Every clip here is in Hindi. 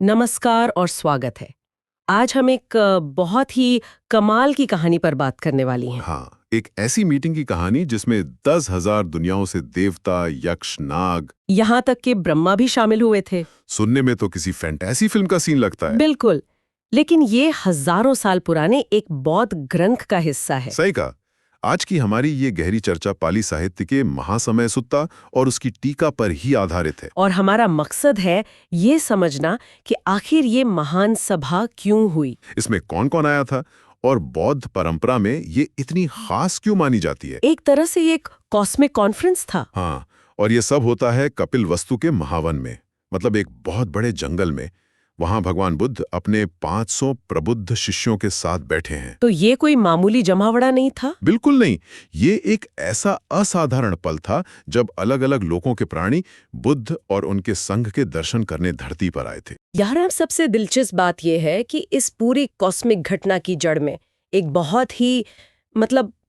नमस्कार और स्वागत है। आज हम एक बहुत ही कमाल की कहानी पर बात करने वाली हैं। हाँ, एक ऐसी मीटिंग की कहानी जिसमें 10,000 दुनियाओं से देवता, यक्ष, नाग। यहाँ तक कि ब्रह्मा भी शामिल हुए थे। सुनने में तो किसी फैंटेसी फिल्म का सीन लगता है। बिल्कुल, लेकिन ये हजारों साल पुराने एक बौद्ध ग्रंथ का हिस्सा है। सही कहा। आज की हमारी ये गहरी चर्चा पाली साहित्य के महासमय सुत्ता और उसकी टीका पर ही आधारित है। और हमारा मकसद है ये समझना कि आखिर ये महान सभा क्यों हुई। इसमें कौन-कौन आया था और बौद्ध परंपरा में ये इतनी खास क्यों मानी जाती है। एक तरह से ये एक कॉस्मिक कॉन्फ्रेंस था। हाँ, और ये सब होता है कपिल वस्तु के महावन में, मतलब एक बहुत बड़े जंगल में। वहां भगवान बुद्ध अपने 500 प्रबुद्ध शिष्यों के साथ बैठे हैं। तो ये कोई मामूली जमावड़ा नहीं था। बिल्कुल नहीं। ये एक ऐसा असाधारण पल था जब अलग-अलग लोगों के प्राणी बुद्ध और उनके संघ के दर्शन करने धरती पर आए थे। यार, सबसे दिलचस्प बात यह है कि इस पूरी कॉस्मिक घटना की जड़ में एक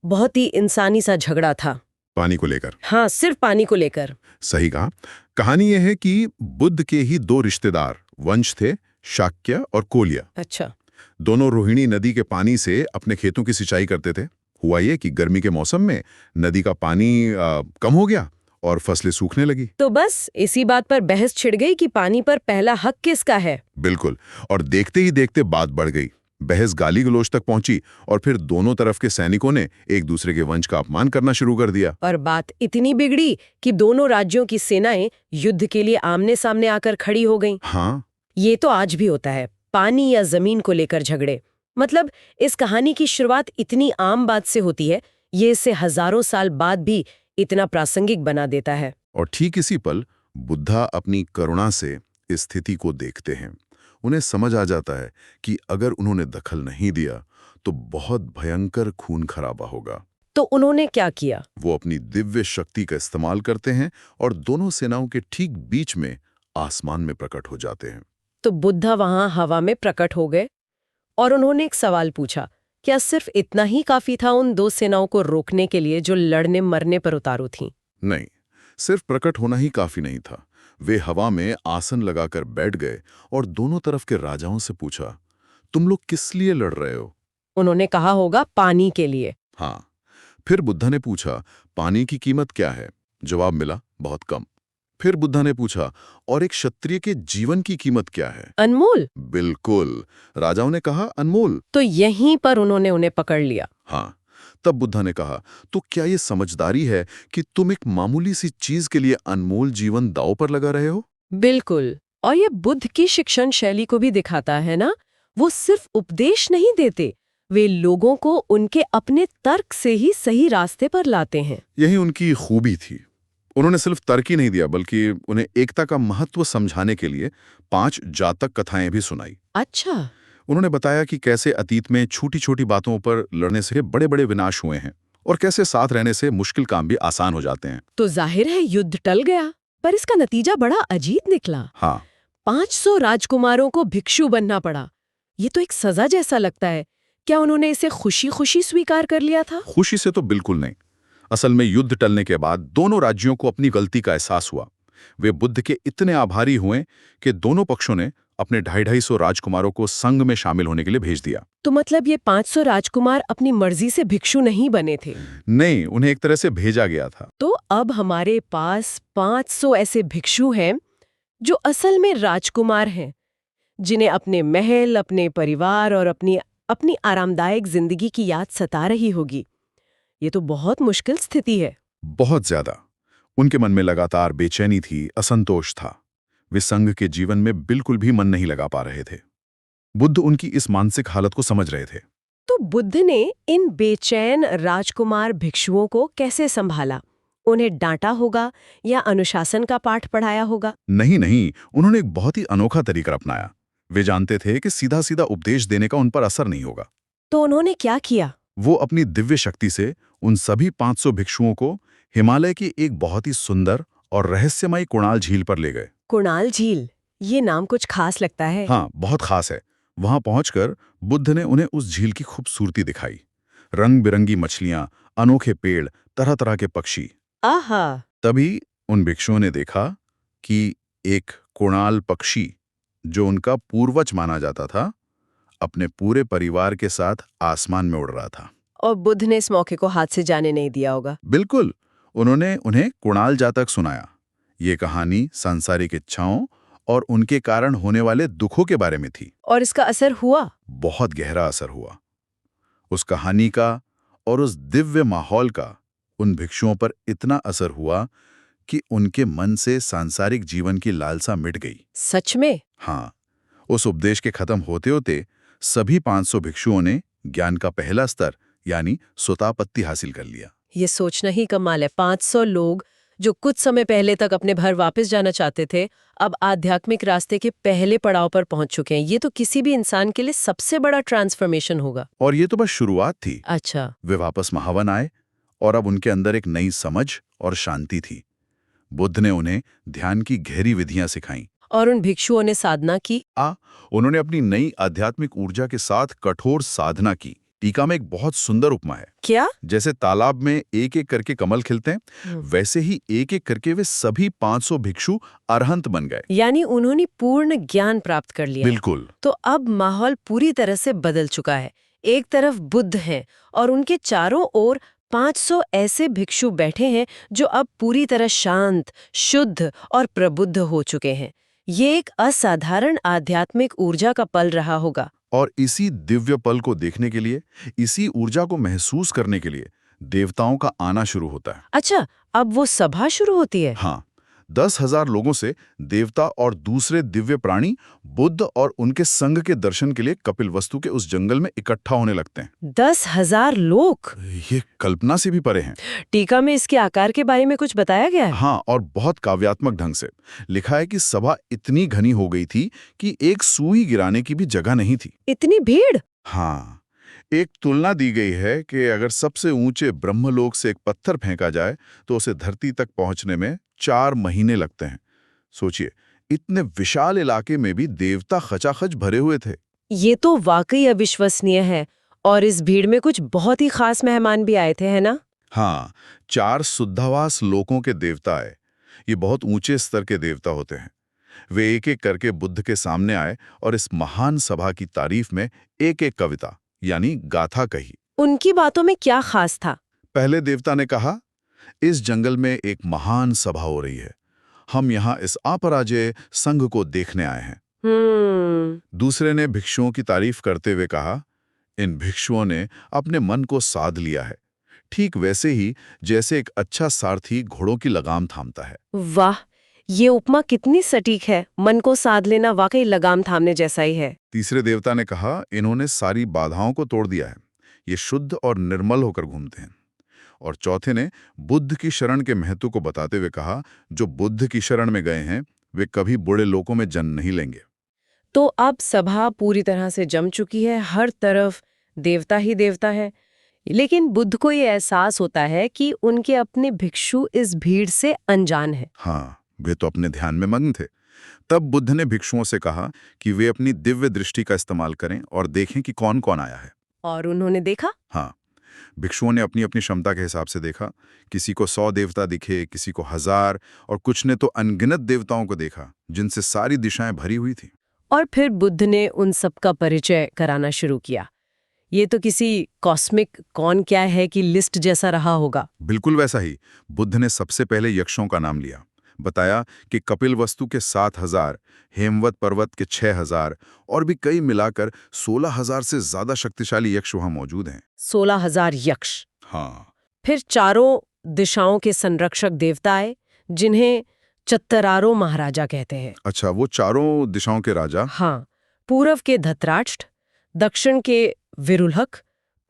बहुत ही इंसानी सा झगड़ा था। पानी को लेकर। हाँ, सिर्फ पानी को लेकर। सही कहा। कहानी यह है कि बुद्ध के ही दो रिश्तेदार वंश थे, शाक्य और कोलिया। अच्छा। दोनों रोहिणी नदी के पानी से अपने खेतों की सिंचाई करते थे। हुआ ये कि गर्मी के मौसम में नदी का पानी कम हो गया और फसलें सूखने लगी। तो बस इसी बात पर बहस छिड़ गई कि पानी पर पहला हक किसका है। बिल्कुल। और देखते ही देखते बात बढ़ गई। बहस गाली गलौज तक पहुंची और फिर दोनों तरफ के सैनिकों ने एक दूसरे के वंश का अपमान करना शुरू कर दिया। और बात इतनी बिगड़ी कि दोनों राज्यों की सेनाएं युद्ध के लिए आमने सामने आकर खड़ी हो गईं। हाँ, ये तो आज भी होता है, पानी या जमीन को लेकर झगड़े। मतलब इस कहानी की शुरुआत इतनी आम बात से होती है, ये इसे हजारों साल बाद भी इतना प्रासंगिक बना देता है। और ठीक इसी पल बुद्धा अपनी करुणा से इस स्थिति को देखते हैं। उन्हें समझ आ जाता है कि अगर उन्होंने दखल नहीं दिया तो बहुत भयंकर खून खराबा होगा। तो उन्होंने क्या किया? वो अपनी दिव्य शक्ति का इस्तेमाल करते हैं और दोनों सेनाओं के ठीक बीच में आसमान में प्रकट हो जाते हैं। तो बुद्धा वहां हवा में प्रकट हो गए और उन्होंने एक सवाल पूछा, क्या सिर्फ इतना ही काफी था उन दो सेनाओं को रोकने के लिए जो लड़ने मरने पर उतारू थीं? नहीं, सिर्फ प्रकट होना ही काफी नहीं था। वे हवा में आसन लगाकर बैठ गए और दोनों तरफ के राजाओं से पूछा, तुम लोग किस लिए लड़ रहे हो? उन्होंने कहा होगा, पानी के लिए। हाँ। फिर बुद्धा ने पूछा, पानी की कीमत क्या है? जवाब मिला, बहुत कम। फिर बुद्धा ने पूछा, और एक क्षत्रिय के जीवन की कीमत क्या है? अनमोल। बिल्कुल। राजाओं ने कहा, अनमोल। तो यहीं पर उन्होंने उन्हें पकड़ लिया। हाँ। तब बुद्धा ने कहा, तो क्या ये समझदारी है कि तुम एक मामूली सी चीज के लिए अनमोल जीवन दांव पर लगा रहे हो? बिल्कुल। और ये बुद्ध की शिक्षण शैली को भी दिखाता है ना। वो सिर्फ उपदेश नहीं देते, वे लोगों को उनके अपने तर्क से ही सही रास्ते पर लाते हैं। यही उनकी खूबी थी। उन्होंने सिर्फ तर्क ही नहीं दिया, बल्कि उन्हें एकता का महत्व समझाने के लिए 5 जातक कथाएं भी सुनाई। अच्छा। उन्होंने बताया कि कैसे अतीत में छोटी-छोटी बातों पर लड़ने से बड़े-बड़े विनाश हुए हैं और कैसे साथ रहने से मुश्किल काम भी आसान हो जाते हैं। तो जाहिर है युद्ध टल गया, पर इसका नतीजा बड़ा अजीब निकला। हाँ। 500 राजकुमारों को भिक्षु बनना पड़ा। ये तो एक सजा जैसा लगता है। क्या उन्होंने इसे खुशी-खुशी स्वीकार कर लिया था? खुशी से तो बिल्कुल नहीं। असल में युद्ध टलने के बाद दोनों राज्यों को अपनी गलती का एहसास हुआ। वे बुद्ध के इतने आभारी हुए कि दोनों पक्षों ने अपने 250 राजकुमारों को संघ में शामिल होने के लिए भेज दिया। तो मतलब ये 500 राजकुमार अपनी मर्जी से भिक्षु नहीं बने थे? नहीं, उन्हें एक तरह से भेजा गया था। तो अब हमारे पास 500 ऐसे भिक्षु हैं जो असल में राजकुमार हैं, जिन्हें अपने महल, अपने परिवार और अपनी अपनी आरामदायक जिंदगी की याद सता रही होगी। ये तो बहुत मुश्किल स्थिति है। बहुत ज्यादा। उनके मन में लगातार बेचैनी थी, असंतोष था। वे संघ के जीवन में बिल्कुल भी मन नहीं लगा पा रहे थे। बुद्ध उनकी इस मानसिक हालत को समझ रहे थे। तो बुद्ध ने इन बेचैन राजकुमार भिक्षुओं को कैसे संभाला? उन्हें डांटा होगा या अनुशासन का पाठ पढ़ाया होगा? नहीं, उन्होंने एक बहुत ही अनोखा तरीका अपनाया। वे जानते थे कि सीधा-सीधा उपदेश देने का उन पर असर नहीं होगा। तो उन्होंने क्या किया? वो अपनी दिव्य शक्ति से उन सभी 500 भिक्षुओं को हिमालय की एक बहुत ही सुंदर और रहस्यमयी कुणाल झील पर ले गए। कुणाल झील, ये नाम कुछ खास लगता है। हाँ, बहुत खास है। वहां पहुंचकर बुद्ध ने उन्हें उस झील की खूबसूरती दिखाई। रंग बिरंगी मछलियां, अनोखे पेड़, तरह तरह के पक्षी। आहा। तभी उन भिक्षुओं ने देखा कि एक कुणाल पक्षी जो उनका पूर्वज माना जाता था, अपने पूरे परिवार के साथ आसमान में उड़ रहा था। और बुद्ध ने इस मौके को हाथ से जाने नहीं दिया होगा। बिल्कुल। उन्होंने उन्हें कुणाल जातक सुनाया। ये कहानी सांसारिक इच्छाओं और उनके कारण होने वाले दुखों के बारे में थी। और इसका असर हुआ? बहुत गहरा असर हुआ। उस कहानी का और उस दिव्य माहौल का उन भिक्षुओं पर इतना असर हुआ कि उनके मन से सांसारिक जीवन की लालसा मिट गई। सच में? हाँ, उस उपदेश के खत्म होते होते सभी 500 भिक्षुओं ने ज्ञान का पहला स्तर यानी सुतापत्ति हासिल कर लिया। ये सोचना ही कमाल है। 500 लोग जो कुछ समय पहले तक अपने घर वापस जाना चाहते थे, अब आध्यात्मिक रास्ते के पहले पड़ाव पर पहुंच चुके हैं। ये तो किसी भी इंसान के लिए सबसे बड़ा ट्रांसफॉर्मेशन होगा। और ये तो बस शुरुआत थी। अच्छा। वे वापस महावन आए और अब उनके अंदर एक नई समझ और शांति थी। बुद्ध ने उन्हें ध्यान की गहरी विधियां सिखाईं। और उन भिक्षुओं ने साधना की। उन्होंने अपनी नई आध्यात्मिक ऊर्जा के साथ कठोर साधना की। टीका में एक बहुत सुंदर उपमा है। क्या? जैसे तालाब में एक एक करके कमल खिलते हैं, वैसे ही एक एक करके वे सभी 500 भिक्षु अरहंत बन गए। यानी उन्होंने पूर्ण ज्ञान प्राप्त कर लिया। बिल्कुल। तो अब माहौल पूरी तरह से बदल चुका है। एक तरफ बुद्ध हैं और उनके चारों ओर 500 ऐसे भिक्षु बैठे हैं जो अब पूरी तरह शांत, शुद्ध और प्रबुद्ध हो चुके हैं। ये एक असाधारण आध्यात्मिक ऊर्जा का पल रहा होगा। और इसी दिव्य पल को देखने के लिए, इसी ऊर्जा को महसूस करने के लिए देवताओं का आना शुरू होता है। अच्छा, अब वो सभा शुरू होती है? हाँ, 10,000 लोगों से देवता और दूसरे दिव्य प्राणी बुद्ध और उनके संघ के दर्शन के लिए कपिलवस्तु के उस जंगल में इकट्ठा होने लगते हैं। 10,000 लोग? ये कल्पना से भी परे हैं। टीका में इसके आकार के बारे में कुछ बताया गया है? हाँ, और बहुत काव्यात्मक ढंग से लिखा है कि सभा इतनी घनी हो गई थी कि एक सुई गिराने की भी जगह नहीं थी। इतनी भीड़? हाँ, एक तुलना दी गई है कि अगर सबसे ऊंचे ब्रह्मलोक से एक पत्थर फेंका जाए तो उसे धरती तक पहुंचने में 4 महीने लगते हैं। सोचिए, इतने विशाल इलाके में भी देवता खचाखच भरे हुए थे। ये तो वाकई अविश्वसनीय है। और इस भीड़ में कुछ बहुत ही खास मेहमान भी आए थे, है ना? हाँ, 4 शुद्धावास लोकों के देवता आए। ये बहुत ऊंचे स्तर के देवता होते हैं। वे एक एक करके बुद्ध के सामने आए और इस महान सभा की तारीफ में एक एक कविता यानी गाथा कही। उनकी बातों में क्या खास था? पहले देवता ने कहा, इस जंगल में एक महान सभा हो रही है। हम यहाँ इस अपराजेय संघ को देखने आए हैं। दूसरे ने भिक्षुओं की तारीफ करते हुए कहा, इन भिक्षुओं ने अपने मन को साध लिया है, ठीक वैसे ही जैसे एक अच्छा सारथी घोड़ों की लगाम थामता है। वाह, ये उपमा कितनी सटीक है। मन को साध लेना वाकई लगाम थामने जैसा ही है। तीसरे देवता ने कहा, इन्होंने सारी बाधाओं को तोड़ दिया है। ये शुद्ध और निर्मल होकर घूमते हैं। और चौथे ने बुद्ध की शरण के महत्व को बताते हुए कहा, जो बुद्ध की शरण में गए हैं वे कभी बुरे लोकों में जन्म नहीं लेंगे। तो अब सभा पूरी तरह से जम चुकी है। हर तरफ देवता ही देवता है। लेकिन बुद्ध को ये एहसास होता है कि उनके अपने भिक्षु इस भीड़ से अनजान है। हाँ, वे तो अपने ध्यान में मग्न थे। तब बुद्ध ने भिक्षुओं से कहा कि वे अपनी दिव्य दृष्टि का इस्तेमाल करें और देखें कि कौन कौन आया है। और उन्होंने देखा? हाँ, भिक्षुओं ने अपनी अपनी क्षमता के हिसाब से देखा। किसी को 100 देवता दिखे, किसी को 1000 और कुछ ने तो अनगिनत देवताओं को देखा जिनसे सारी दिशाएं भरी हुई थी। और फिर बुद्ध ने उन सब का परिचय कराना शुरू किया। ये तो किसी कॉस्मिक कौन क्या है कि लिस्ट जैसा रहा होगा। बिल्कुल वैसा ही। बुद्ध ने सबसे पहले यक्षों का नाम लिया। बताया कि कपिलवस्तु के 7000, हेमवत पर्वत के 6000 और भी कई मिलाकर 16000 से ज्यादा शक्तिशाली यक्ष वहां मौजूद हैं। 16,000 यक्ष। हाँ। फिर चारों दिशाओं के संरक्षक देवता आए, जिन्हें चत्तरारो महाराजा कहते हैं। अच्छा, वो चारों दिशाओं के राजा? हाँ, पूर्व के धतराष्ट्र, दक्षिण के विरुलहक,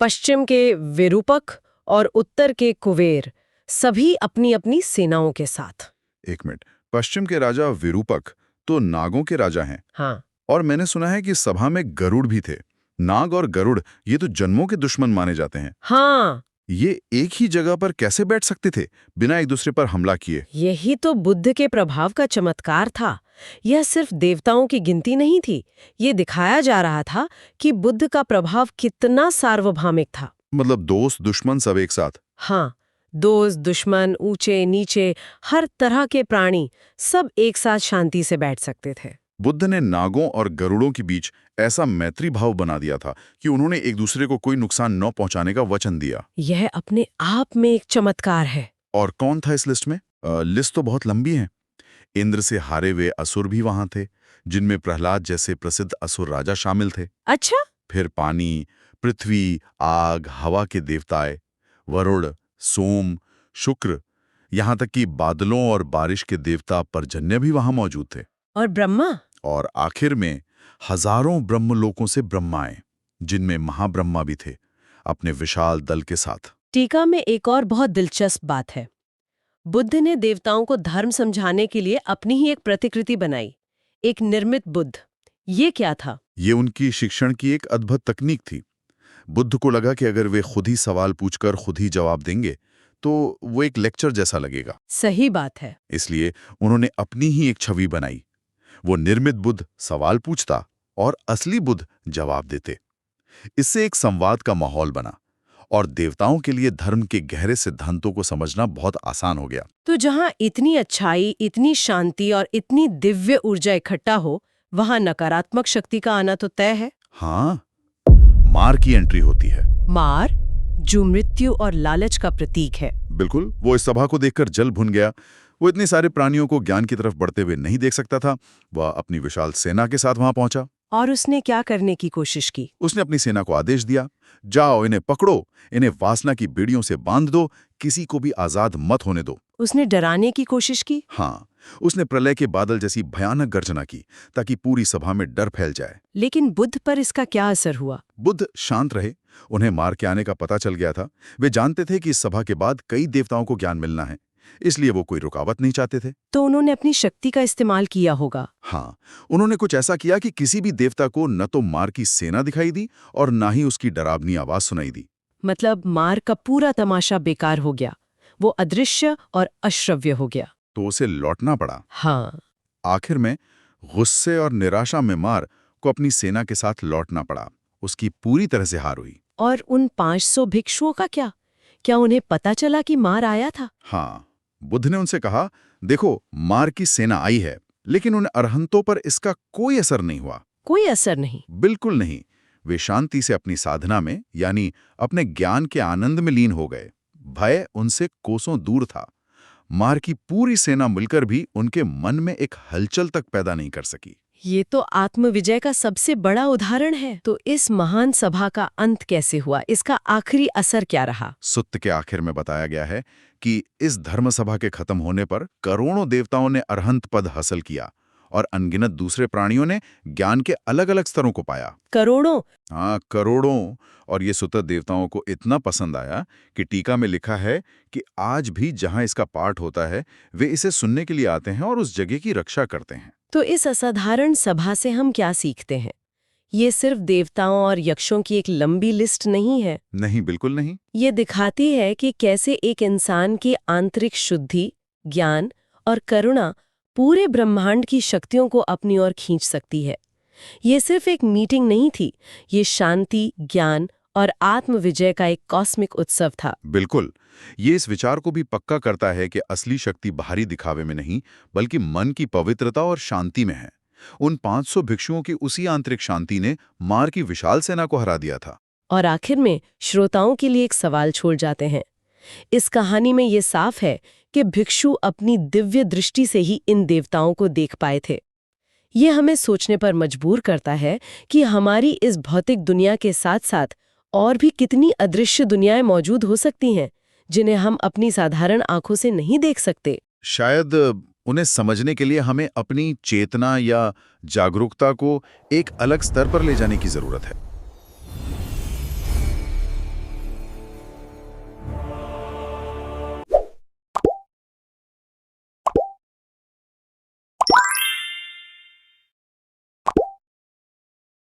पश्चिम के विरूपक और उत्तर के कुबेर, सभी अपनी अपनी सेनाओं के साथ। एक मिनट, पश्चिम के राजा विरूपक तो नागों के राजा हैं। हाँ। और मैंने सुना है कि सभा में गरुड़ भी थे। नाग और गरुड़ ये तो जन्मों के दुश्मन माने जाते हैं। हाँ। ये एक ही जगह पर कैसे बैठ सकते थे बिना एक दूसरे पर हमला किए? यही तो बुद्ध के प्रभाव का चमत्कार था। यह सिर्फ देवताओं की गिनती नहीं थी, ये दिखाया जा रहा था कि बुद्ध का प्रभाव कितना सार्वभौमिक था। मतलब दोस्त दुश्मन सब एक साथ? हाँ, दोस्त दुश्मन, ऊंचे नीचे, हर तरह के प्राणी सब एक साथ शांति से बैठ सकते थे। बुद्ध ने नागों और गरुड़ों के बीच ऐसा मैत्री भाव बना दिया था कि उन्होंने एक दूसरे को कोई नुकसान न पहुंचाने का वचन दिया। यह अपने आप में एक चमत्कार है। और कौन था इस लिस्ट में? लिस्ट तो बहुत लंबी है। इंद्र से हारे हुए असुर भी वहां थे, जिनमें प्रहलाद जैसे प्रसिद्ध असुर राजा शामिल थे। अच्छा। फिर पानी, पृथ्वी, आग, हवा के देवताएं, वरुण, सोम, शुक्र, यहां तक कि बादलों और बारिश के देवता पर्जन्य भी वहां मौजूद थे। और ब्रह्मा? और आखिर में हजारों ब्रह्मलोकों से ब्रह्माएं, जिनमें महाब्रह्मा भी थे, अपने विशाल दल के साथ। टीका में एक और बहुत दिलचस्प बात है। बुद्ध ने देवताओं को धर्म समझाने के लिए अपनी ही एक प्रतिकृति बनाई, एक निर्मित बुद्ध। ये क्या था? ये उनकी शिक्षण की एक अद्भुत तकनीक थी। बुद्ध को लगा कि अगर वे खुद ही सवाल पूछकर खुद ही जवाब देंगे तो वो एक लेक्चर जैसा लगेगा। सही बात है। इसलिए उन्होंने अपनी ही एक छवि बनाई। वो निर्मित बुद्ध सवाल पूछता और असली बुद्ध जवाब देते। इससे एक संवाद का माहौल बना और देवताओं के लिए धर्म के गहरे सिद्धांतों को समझना बहुत आसान हो गया। तो जहां इतनी अच्छाई, इतनी शांति और इतनी दिव्य ऊर्जा इकट्ठा हो, वहां नकारात्मक शक्ति का आना तो तय है। हाँ, मार की एंट्री होती है। मार, जो मृत्यु और लालच का प्रतीक है। बिल्कुल। वो इस सभा को देखकर जल भुन गया। वो इतने सारे प्राणियों को ज्ञान की तरफ बढ़ते हुए नहीं देख सकता था। वह अपनी विशाल सेना के साथ वहां पहुंचा। और उसने क्या करने की कोशिश की? उसने अपनी सेना को आदेश दिया, जाओ, इन्हें पकड़ो, इन्हें वासना की बेड़ियों से बांध दो, किसी को भी आजाद मत होने दो। उसने डराने की कोशिश की? हाँ, उसने प्रलय के बादल जैसी भयानक गर्जना की ताकि पूरी सभा में डर फैल जाए। लेकिन बुद्ध पर इसका क्या असर हुआ? बुद्ध शांत रहे। उन्हें मार के आने का पता चल गया था। वे जानते थे कि इस सभा के बाद कई देवताओं को ज्ञान मिलना है, इसलिए वो कोई रुकावट नहीं चाहते थे। तो उन्होंने अपनी शक्ति का इस्तेमाल किया होगा। हाँ, उन्होंने कुछ ऐसा किया कि किसी भी देवता को न तो मार की सेना दिखाई दी और न ही उसकी डरावनी आवाज सुनाई दी। मतलब मार का पूरा तमाशा बेकार हो गया, वो अदृश्य और अश्रव्य हो गया। तो उसे लौटना पड़ा। हाँ। आखिर में गुस्से और निराशा में मार को अपनी सेना के साथ लौटना पड़ा। उसकी पूरी तरह से हार हुई। और उन 500 भिक्षुओं का क्या? क्या उन्हें पता चला कि मार आया था? हाँ, बुद्ध ने उनसे कहा, देखो, मार की सेना आई है, लेकिन उन अरहंतों पर इसका कोई असर नहीं हुआ। कोई असर नहीं? बिल्कुल नहीं। वे शांति से अपनी साधना में, यानी अपने ज्ञान के आनंद में लीन हो गए। भय उनसे कोसों दूर था। मार की पूरी सेना मिलकर भी उनके मन में एक हलचल तक पैदा नहीं कर सकी। ये तो आत्मविजय का सबसे बड़ा उदाहरण है। तो इस महान सभा का अंत कैसे हुआ? इसका आखिरी असर क्या रहा? सुत्त के आखिर में बताया गया है कि इस धर्म सभा के खत्म होने पर करोड़ों देवताओं ने अरहंत पद हासिल किया और अनगिनत दूसरे प्राणियों ने ज्ञान के अलग अलग स्तरों को पाया। करोड़ों? हाँ, करोड़ों। और ये सुत्त देवताओं को इतना पसंद आया कि टीका में लिखा है कि आज भी जहां इसका पाठ होता है, वे इसे सुनने के लिए आते हैं और उस जगह की रक्षा करते हैं। तो इस असाधारण सभा से हम क्या सीखते हैं? ये सिर्फ देवताओं और यक्षों की एक लंबी लिस्ट नहीं है। नहीं, बिल्कुल नहीं। ये दिखाती है कि कैसे एक इंसान की आंतरिक शुद्धि, ज्ञान और करुणा पूरे ब्रह्मांड की शक्तियों को अपनी ओर खींच सकती है। ये सिर्फ एक मीटिंग नहीं थी, ये शांति, ज्ञान और आत्मविजय का एक कॉस्मिक उत्सव था। बिल्कुल। ये इस विचार को भी पक्का करता है कि असली शक्ति बाहरी दिखावे में नहीं, बल्कि मन की पवित्रता और शांति में है। उन 500 भिक्षुओं की उसी आंतरिक शांति ने मार की विशाल सेना को हरा दिया था। और आखिर में श्रोताओं के लिए एक सवाल छोड़ जाते हैं। इस कहानी में ये साफ है कि भिक्षु अपनी दिव्य दृष्टि से ही इन देवताओं को देख पाए थे। ये हमें सोचने पर मजबूर करता है कि हमारी इस भौतिक दुनिया के साथ साथ और भी कितनी अदृश्य दुनियाएं मौजूद हो सकती हैं, जिन्हें हम अपनी साधारण आंखों से नहीं देख सकते। शायद उन्हें समझने के लिए हमें अपनी चेतना या जागरूकता को एक अलग स्तर पर ले जाने की जरूरत है।